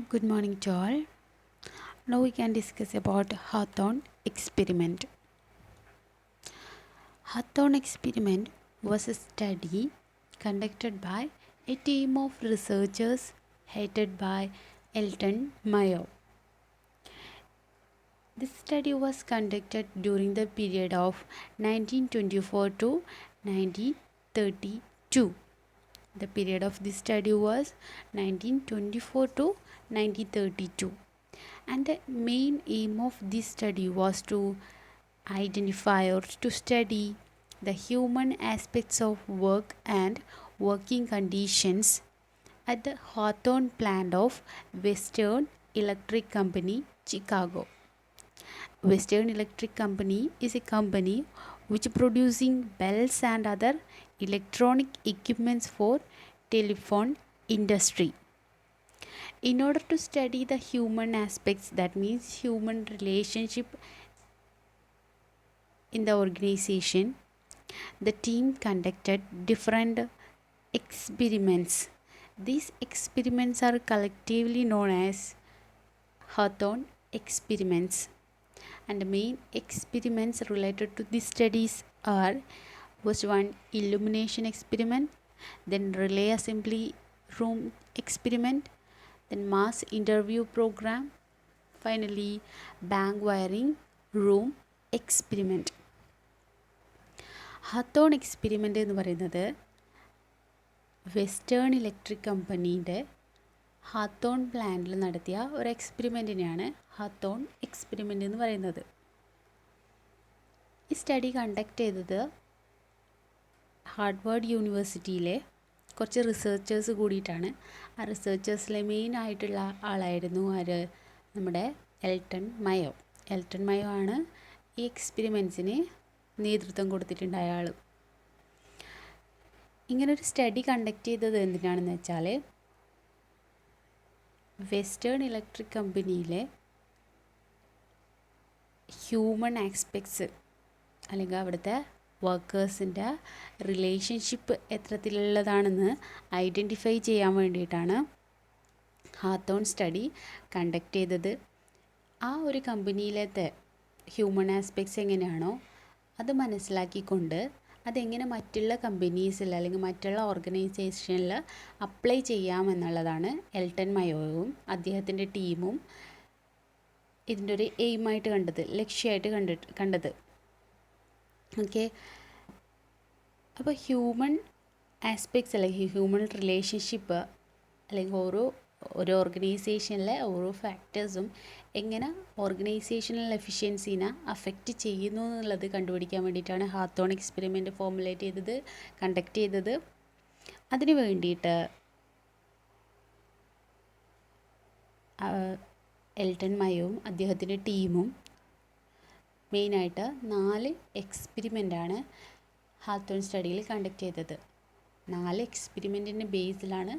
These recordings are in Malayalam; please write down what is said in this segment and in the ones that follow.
Good morning to all. Now we can discuss about Hawthorne experiment. Hawthorne experiment was a study conducted by a team of researchers headed by Elton Mayo. This study was conducted during the period of 1924 to 1932. The period of this study was 1924 to 1932. And the main aim of this study was to identify or to study the human aspects of work and working conditions at the Hawthorne plant of Western Electric Company, Chicago. Western Electric Company is a company which producing bells and other electronic equipments for telephone industry. In order to study the human aspects, that means human relationship in the organization, the team conducted different experiments. These experiments are collectively known as Hawthorne experiments. And the main experiments related to these studies are first one, illumination experiment, then relay assembly room experiment, then mass interview program, finally bank wiring room experiment. Hawthorne experiment എന്ന് പറയുന്നത് വെസ്റ്റേൺ ഇലക്ട്രിക് കമ്പനീൻ്റെ ഹത്തോൺ പ്ലാന്റിൽ നടത്തിയ ഒരു എക്സ്പെരിമെൻറ്റിനെയാണ് ഹത്തോൺ എക്സ്പെരിമെൻ്റ് എന്ന് പറയുന്നത്. ഈ സ്റ്റഡി കണ്ടക്ട് ചെയ്തത് ഹാർവാർഡ് യൂണിവേഴ്സിറ്റിയിലെ കുറച്ച് റിസർച്ചേഴ്സ് കൂടിയിട്ടാണ്. ആ റിസർച്ചേഴ്സിലെ മെയിൻ ആയിട്ടുള്ള ആളായിരുന്നു നമ്മുടെ എൽട്ടൺ മയോ. എൽട്ടൺ മയോ ആണ് ഈ എക്സ്പെരിമെൻറ്റ്സിന് നേതൃത്വം കൊടുത്തിട്ടുണ്ടായ ആൾ. ഇങ്ങനൊരു സ്റ്റഡി കണ്ടക്ട് ചെയ്തത് എന്തിനാണെന്ന് വെച്ചാൽ വെസ്റ്റേൺ ഇലക്ട്രിക് കമ്പനിയിലെ ഹ്യൂമൻ ആസ്പെക്ട്സ് അല്ലെങ്കിൽ അവിടുത്തെ വർക്കേഴ്സിൻ്റെ റിലേഷൻഷിപ്പ് എത്രത്തിലുള്ളതാണെന്ന് ഐഡൻറ്റിഫൈ ചെയ്യാൻ വേണ്ടിയിട്ടാണ് ഹാത്തോൺ സ്റ്റഡി കണ്ടക്ട് ചെയ്തത്. ആ ഒരു കമ്പനിയിലത്തെ ഹ്യൂമൻ ആസ്പെക്ട്സ് എങ്ങനെയാണോ അത് മനസ്സിലാക്കിക്കൊണ്ട് അതെങ്ങനെ മറ്റുള്ള കമ്പനീസിൽ അല്ലെങ്കിൽ മറ്റുള്ള ഓർഗനൈസേഷനിൽ അപ്ലൈ ചെയ്യാമെന്നുള്ളതാണ് എൽട്ടൺ മയോയും അദ്ദേഹത്തിൻ്റെ ടീമും ഇതിൻ്റെ ഒരു എയിമായിട്ട് കണ്ടത്, ലക്ഷ്യമായിട്ട് കണ്ടത്. ഓക്കെ, അപ്പോൾ ഹ്യൂമൻ ആസ്പെക്ട്സ് അല്ലെങ്കിൽ ഹ്യൂമൻ റിലേഷൻഷിപ്പ് അല്ലെങ്കിൽ ഓരോ ഓർഗനൈസേഷനിലെ ഓരോ ഫാക്ടേഴ്സും എങ്ങനെ ഓർഗനൈസേഷണൽ എഫിഷ്യൻസീനെ അഫക്റ്റ് ചെയ്യുന്നു എന്നുള്ളത് കണ്ടുപിടിക്കാൻ വേണ്ടിയിട്ടാണ് ഹാത്തോൺ എക്സ്പെരിമെൻറ്റ് കണ്ടക്ട് ചെയ്തത്. അതിന് വേണ്ടിയിട്ട് എൽട്ടൺ മയോയും അദ്ദേഹത്തിൻ്റെ ടീമും മെയിനായിട്ട് 4 എക്സ്പെരിമെൻ്റാണ് ഹാത്തോൺ സ്റ്റഡിയിൽ കണ്ടക്ട് ചെയ്തത്. 4 എക്സ്പെരിമെൻറ്റിൻ്റെ ബേസിലാണ്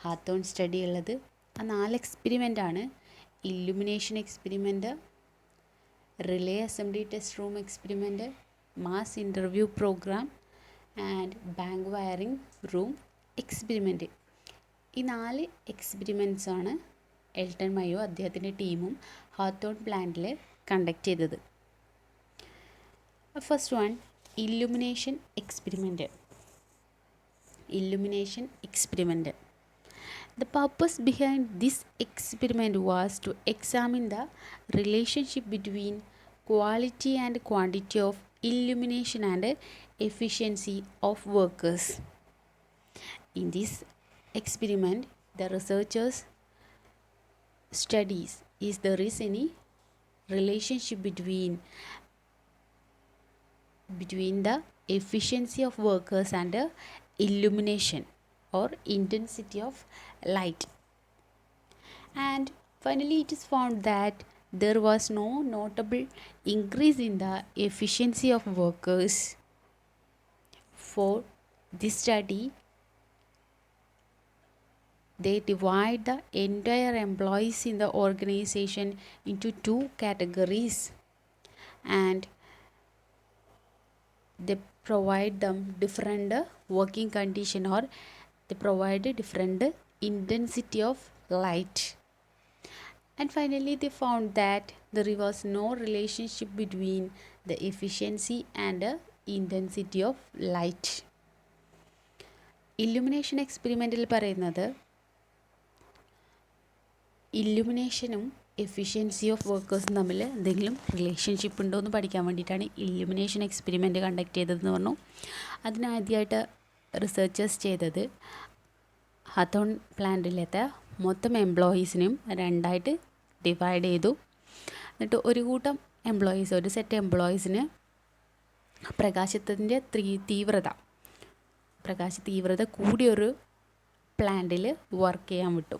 ഹാത്തോൺ സ്റ്റഡി ഉള്ളത്. ആ 4 എക്സ്പെരിമെൻ്റാണ് illumination experiment, relay assembly test room experiment, mass interview programme and bank wiring room experiment. ഈ 4 എക്സ്പെരിമെൻറ്റ്സാണ് എൽട്ടൺ മയോ അദ്ദേഹത്തിൻ്റെ ടീമും ഹാത്തോൺ പ്ലാന്റിൽ കണ്ടക്ട് ചെയ്തത്. First one, illumination experiment. Illumination experiment. The purpose behind this experiment was to examine the relationship between quality and quantity of illumination and efficiency of workers. In this experiment, the researchers studies if there is any relationship between the efficiency of workers and illumination or intensity of light. And finally it is found that there was no notable increase in the efficiency of workers. For this study, they divide the entire employees in the organization into 2 categories and they provide them different working condition or they provide different intensity of light. And finally, they found that there was no relationship between the efficiency and the intensity of light. Illumination എക്സ്പെരിമെൻറ്റിൽ പറയുന്നത് ഇല്ലുമിനേഷനും എഫിഷ്യൻസി ഓഫ് വർക്കേഴ്സും തമ്മിൽ എന്തെങ്കിലും റിലേഷൻഷിപ്പ് ഉണ്ടോ എന്ന് പഠിക്കാൻ വേണ്ടിയിട്ടാണ് ഇല്ലുമിനേഷൻ എക്സ്പെരിമെൻറ്റ് കണ്ടക്ട് ചെയ്തതെന്ന് പറഞ്ഞു. അതിനാദ്യമായിട്ട് റിസർച്ചേഴ്സ് ചെയ്തത് ഹത്തോൺ പ്ലാന്റിലത്തെ മൊത്തം എംപ്ലോയീസിനെയും രണ്ടായിട്ട് ഡിവൈഡ് ചെയ്തു. എന്നിട്ട് ഒരു കൂട്ടം എംപ്ലോയീസ്, ഒരു സെറ്റ് എംപ്ലോയീസിന് പ്രകാശത്തിൻ്റെ തീവ്രത കൂടിയൊരു പ്ലാന്റിൽ വർക്ക് ചെയ്യാൻ വിട്ടു.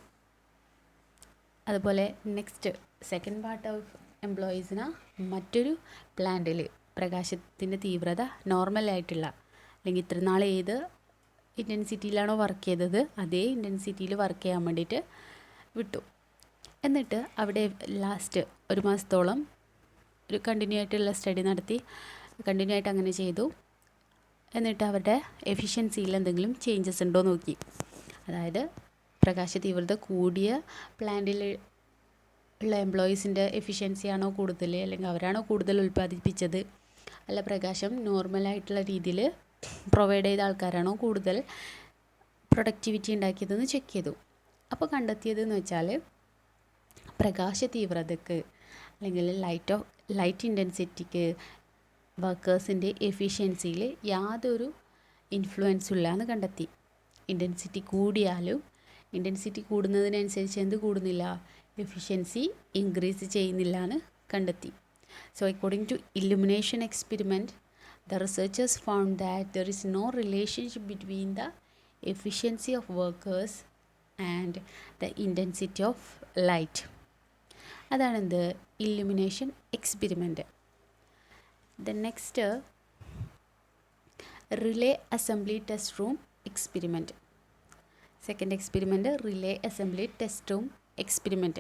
അതുപോലെ നെക്സ്റ്റ് സെക്കൻഡ് പാർട്ട് ഓഫ് എംപ്ലോയീസിന് മറ്റൊരു പ്ലാന്റിൽ പ്രകാശത്തിൻ്റെ തീവ്രത നോർമലായിട്ടുള്ള, അല്ലെങ്കിൽ ഇത്ര നാൾ ഏത് ഇൻറ്റൻസിറ്റിയിലാണോ വർക്ക് ചെയ്തത് അതേ ഇൻറ്റൻസിറ്റിയിൽ വർക്ക് ചെയ്യാൻ വേണ്ടിയിട്ട് വിട്ടു. എന്നിട്ട് അവിടെ ലാസ്റ്റ് ഒരു മാസത്തോളം ഒരു കണ്ടിന്യൂ ആയിട്ടുള്ള സ്റ്റഡി നടത്തി, കണ്ടിന്യൂ ആയിട്ട് അങ്ങനെ ചെയ്തു. എന്നിട്ട് അവരുടെ എഫിഷ്യൻസിയിൽ എന്തെങ്കിലും ചേഞ്ചസ് ഉണ്ടോ നോക്കി. അതായത് പ്രകാശ തീവ്രത കൂടിയ പ്ലാന്റിൽ ഉള്ള എംപ്ലോയീസിൻ്റെ എഫിഷ്യൻസിയാണോ കൂടുതൽ, അല്ലെങ്കിൽ അവരാണോ കൂടുതൽ ഉൽപ്പാദിപ്പിച്ചത്, അല്ല പ്രകാശം നോർമലായിട്ടുള്ള രീതിയിൽ പ്രൊവൈഡ് ചെയ്ത ആൾക്കാരാണോ കൂടുതൽ പ്രൊഡക്ടിവിറ്റി ഉണ്ടാക്കിയതെന്ന് ചെക്ക് ചെയ്തു. അപ്പോൾ കണ്ടെത്തിയതെന്ന് വെച്ചാൽ പ്രകാശ തീവ്രതയ്ക്ക് അല്ലെങ്കിൽ ലൈറ്റ് ഇൻറ്റൻസിറ്റിക്ക് വർക്കേഴ്സിൻ്റെ എഫിഷ്യൻസിയിൽ യാതൊരു ഇൻഫ്ലുവൻസും ഇല്ല എന്ന് കണ്ടെത്തി. ഇൻറ്റൻസിറ്റി കൂടിയാലും ഇൻറ്റൻസിറ്റി കൂടുന്നതിനനുസരിച്ച് എന്ത് കൂടുന്നില്ല, എഫിഷ്യൻസി ഇൻക്രീസ് ചെയ്യുന്നില്ല എന്ന് കണ്ടെത്തി. So according to illumination experiment, the researchers found that there is no relationship between the efficiency of workers and the intensity of light. അതാണ് എന്ത് illumination experiment. The next relay assembly test room experiment. Second experiment, relay assembly test room experiment.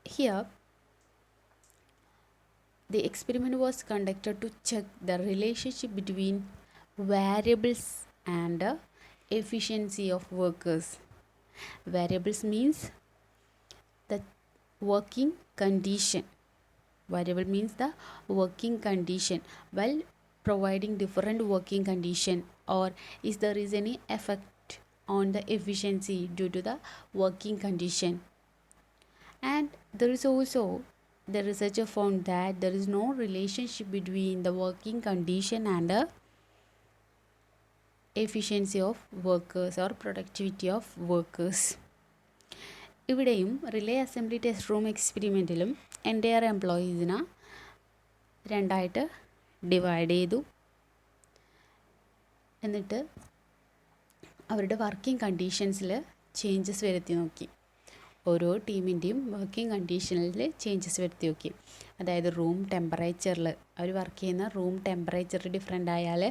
Here the experiment was conducted to check the relationship between variables and efficiency of workers. Variables means the working condition. Variable means the working condition. While providing different working condition, or is there is any effect on the efficiency due to the working condition. And there is also, the researcher found that there is no relationship between the working condition and the efficiency of workers or productivity of workers. ഇവിടെയും റിലേ അസംബ്ലി ടെസ്റ്റ് റൂം എക്സ്പെരിമെൻറ്റിലും എൻ്റയർ എംപ്ലോയീസിനെ രണ്ടായിട്ട് ഡിവൈഡ് ചെയ്തു. എന്നിട്ട് അവരുടെ വർക്കിംഗ് കണ്ടീഷൻസിൽ ചേഞ്ചസ് വരുത്തി നോക്കി. ഓരോ ടീമിൻ്റെയും വർക്കിംഗ് കണ്ടീഷനിൽ ചേഞ്ചസ് വരുത്തി നോക്കി. അതായത് റൂം ടെമ്പറേച്ചറിൽ, അവർ വർക്ക് ചെയ്യുന്ന റൂം ടെമ്പറേച്ചർ ഡിഫറെൻ്റ് ആയാൽ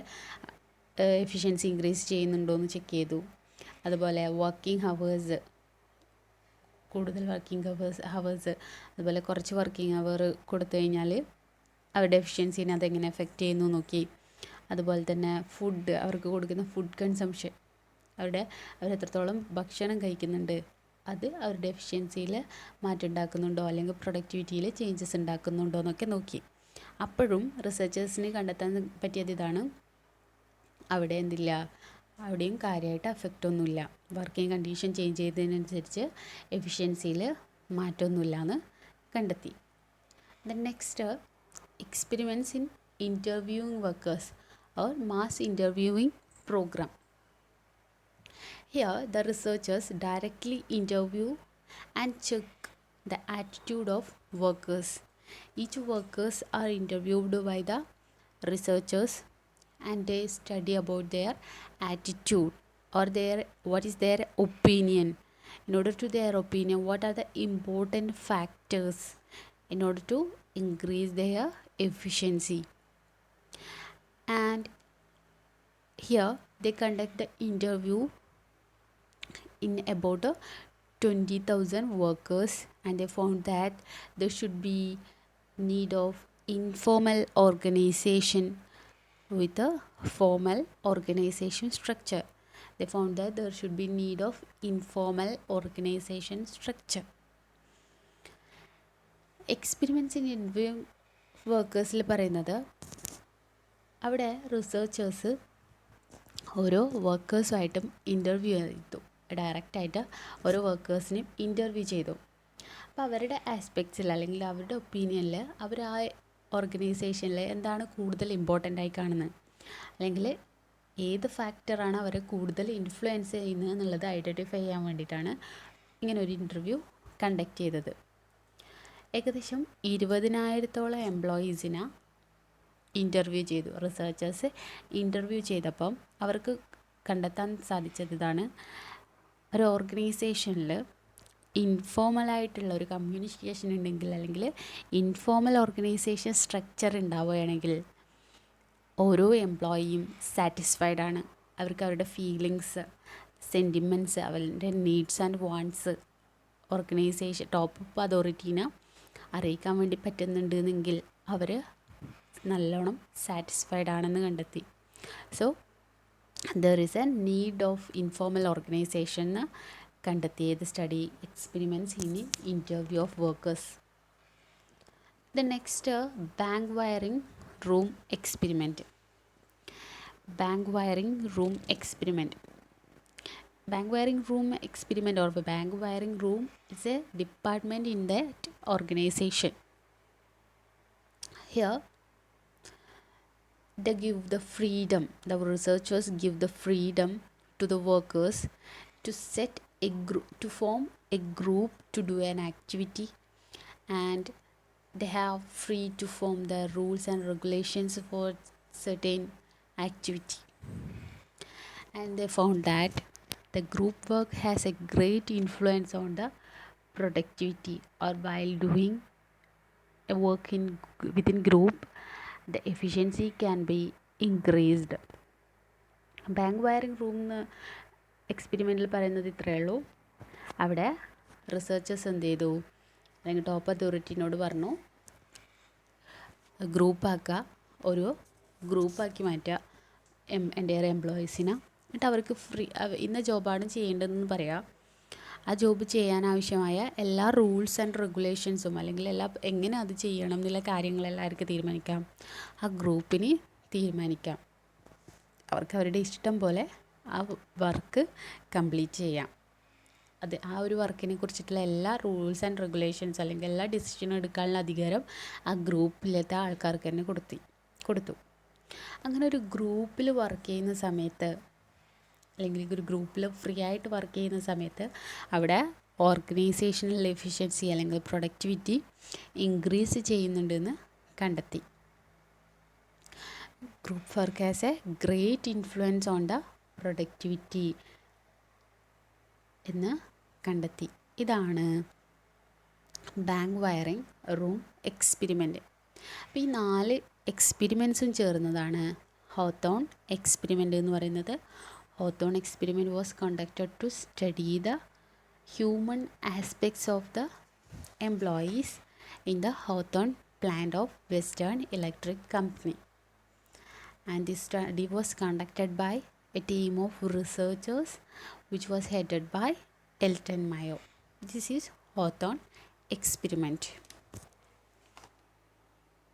എഫിഷ്യൻസി ഇൻക്രീസ് ചെയ്യുന്നുണ്ടോ എന്ന് ചെക്ക് ചെയ്തു. അതുപോലെ വർക്കിംഗ് ഹവേഴ്സ്, കൂടുതൽ വർക്കിംഗ് ഹവേഴ്സ്, അതുപോലെ കുറച്ച് വർക്കിംഗ് ഹവർ കൊടുത്തു കഴിഞ്ഞാൽ അവരുടെ എഫിഷ്യൻസിനെ അതെങ്ങനെ എഫക്റ്റ് ചെയ്യുന്നു നോക്കി. അതുപോലെ തന്നെ ഫുഡ്, അവർക്ക് കൊടുക്കുന്ന ഫുഡ് കൺസംഷൻ, അവരെത്രത്തോളം ഭക്ഷണം കഴിക്കുന്നുണ്ട്, അത് അവരുടെ എഫിഷ്യൻസിയിൽ മാറ്റം ഉണ്ടാക്കുന്നുണ്ടോ അല്ലെങ്കിൽ പ്രൊഡക്ടിവിറ്റിയിൽ ചേഞ്ചസ് ഉണ്ടാക്കുന്നുണ്ടോ എന്നൊക്കെ നോക്കി. അപ്പോഴും റിസർച്ചേഴ്സിന് കണ്ടെത്താൻ പറ്റിയത് ഇതാണ്, അവിടെ എന്തില്ല, അവിടെയും കാര്യമായിട്ട് എഫക്റ്റ് ഒന്നുമില്ല. വർക്കിംഗ് കണ്ടീഷൻ ചേഞ്ച് ചെയ്തതിനനുസരിച്ച് എഫിഷ്യൻസിയിൽ മാറ്റമൊന്നുമില്ല എന്ന് കണ്ടെത്തി. The next experiments in interviewing workers or mass interviewing program. Here the researchers directly interview and check the attitude of workers. Each workers are interviewed by the researchers and they study about their attitude or what is their opinion. In order to their opinion, what are the important factors in order to increase their efficiency. And here they conduct the interview in about 20,000 workers, and they found that there should be need of informal organization with a formal organization structure. They found that there should be need of informal organization structure. Experiments in involving വർക്കേഴ്സിൽ പറയുന്നത് അവിടെ റിസർച്ചേഴ്സ് ഓരോ വർക്കേഴ്സുമായിട്ടും ഇൻ്റർവ്യൂ ചെയ്തു, ഡയറക്റ്റായിട്ട് ഓരോ വർക്കേഴ്സിനെയും ഇൻ്റർവ്യൂ ചെയ്തു. അപ്പോൾ അവരുടെ ആസ്പെക്ട്സിൽ അല്ലെങ്കിൽ അവരുടെ ഒപ്പീനിയനിൽ അവർ ആ ഓർഗനൈസേഷനിൽ എന്താണ് കൂടുതൽ ഇമ്പോർട്ടൻ്റ് ആയി കാണുന്നത്, അല്ലെങ്കിൽ ഏത് ഫാക്ടറാണ് അവരെ കൂടുതൽ ഇൻഫ്ലുവൻസ് ചെയ്യുന്നത് എന്നുള്ളത് ഐഡൻറ്റിഫൈ ചെയ്യാൻ വേണ്ടിയിട്ടാണ് ഇങ്ങനെ ഒരു ഇൻ്റർവ്യൂ കണ്ടക്ട് ചെയ്തത്. ഏകദേശം 20,000-ഓളം എംപ്ലോയീസിനെ ഇൻ്റർവ്യൂ ചെയ്തു. റിസർച്ചേഴ്സ് ഇൻ്റർവ്യൂ ചെയ്തപ്പം അവർക്ക് കണ്ടെത്താൻ സാധിച്ചത് ഇതാണ്: ഒരു ഓർഗനൈസേഷനിൽ ഇൻഫോർമലായിട്ടുള്ള ഒരു കമ്മ്യൂണിക്കേഷൻ ഉണ്ടെങ്കിൽ, അല്ലെങ്കിൽ ഇൻഫോർമൽ ഓർഗനൈസേഷൻ സ്ട്രക്ചർ ഉണ്ടാവുകയാണെങ്കിൽ ഓരോ എംപ്ലോയിയും സാറ്റിസ്ഫൈഡ് ആണ്. അവർക്ക് അവരുടെ ഫീലിങ്സ്, സെൻറ്റിമെൻറ്റ്സ്, അവരുടെ needs and wants organisation top അതോറിറ്റീനെ അറിയിക്കാൻ വേണ്ടി പറ്റുന്നുണ്ടെങ്കിൽ അവർ നല്ലോണം സാറ്റിസ്ഫൈഡ് ആണെന്ന് കണ്ടെത്തി. So there is a need of informal organisation എന്ന് കണ്ടെത്തിയത് study experiments in interview of workers. The next bank wiring room experiment. Bank wiring room experiment. Bank wiring room experiment or bank wiring room is a department in that organization. Here they give the freedom, the researchers give the freedom to the workers to set a group, to form a group to do an activity, and they have free to form the rules and regulations for certain activity. And they found that the group work has a great influence on the productivity, or while doing a work within group, the efficiency can be increased. Bank wiring room എക്സ്പെരിമെൻറ്റിൽ പറയുന്നത് ഇത്രയേ ഉള്ളൂ. അവിടെ റിസർച്ചേഴ്സ് എന്ത് ചെയ്തു, അല്ലെങ്കിൽ ടോപ്പ് അതോറിറ്റിനോട് പറഞ്ഞു ഗ്രൂപ്പാക്കുക, ഒരു ഗ്രൂപ്പാക്കി മാറ്റുക എൻ്റെയർ എംപ്ലോയീസിനെ. എന്നിട്ട് അവർക്ക് ഫ്രീ ഇന്ന ജോബാണ് ചെയ്യേണ്ടതെന്ന് പറയാം. ആ ജോബ് ചെയ്യാനാവശ്യമായ എല്ലാ റൂൾസ് ആൻഡ് റെഗുലേഷൻസും, അല്ലെങ്കിൽ എങ്ങനെ അത് ചെയ്യണം എന്നുള്ള കാര്യങ്ങളെല്ലാം അവർക്ക് തീരുമാനിക്കാം, ആ ഗ്രൂപ്പിന് തീരുമാനിക്കാം. അവർക്ക് അവരുടെ ഇഷ്ടം പോലെ ആ വർക്ക് കംപ്ലീറ്റ് ചെയ്യാം. അത് ആ ഒരു വർക്കിനെ കുറിച്ചിട്ടുള്ള എല്ലാ റൂൾസ് ആൻഡ് റെഗുലേഷൻസ്, അല്ലെങ്കിൽ എല്ലാ ഡിസിഷനും എടുക്കാനുള്ള അധികാരം ആ ഗ്രൂപ്പിലത്തെ ആൾക്കാർക്ക് തന്നെ കൊടുത്തു. അങ്ങനെ ഒരു ഗ്രൂപ്പിൽ വർക്ക് ചെയ്യുന്ന സമയത്ത്, അല്ലെങ്കിൽ ഒരു ഗ്രൂപ്പിൽ ഫ്രീ ആയിട്ട് വർക്ക് ചെയ്യുന്ന സമയത്ത് അവിടെ ഓർഗനൈസേഷണൽ എഫിഷ്യൻസി അല്ലെങ്കിൽ പ്രൊഡക്ടിവിറ്റി ഇൻക്രീസ് ചെയ്യുന്നുണ്ടെന്ന് കണ്ടെത്തി. Group work has A great influence on the productivity എന്ന് കണ്ടെത്തി. ഇതാണ് ബാങ്ക് വയറിംഗ് റൂം എക്സ്പെരിമെൻറ്റ്. അപ്പോൾ ഈ 4 എക്സ്പെരിമെൻറ്റ്സും ചേർന്നതാണ് ഹോത്തോൺ എക്സ്പെരിമെൻ്റ് എന്ന് പറയുന്നത്. Hawthorne experiment was conducted to study the human aspects of the employees in the Hawthorne plant of Western Electric Company. And this study was conducted by a team of researchers which was headed by Elton Mayo. This is Hawthorne experiment.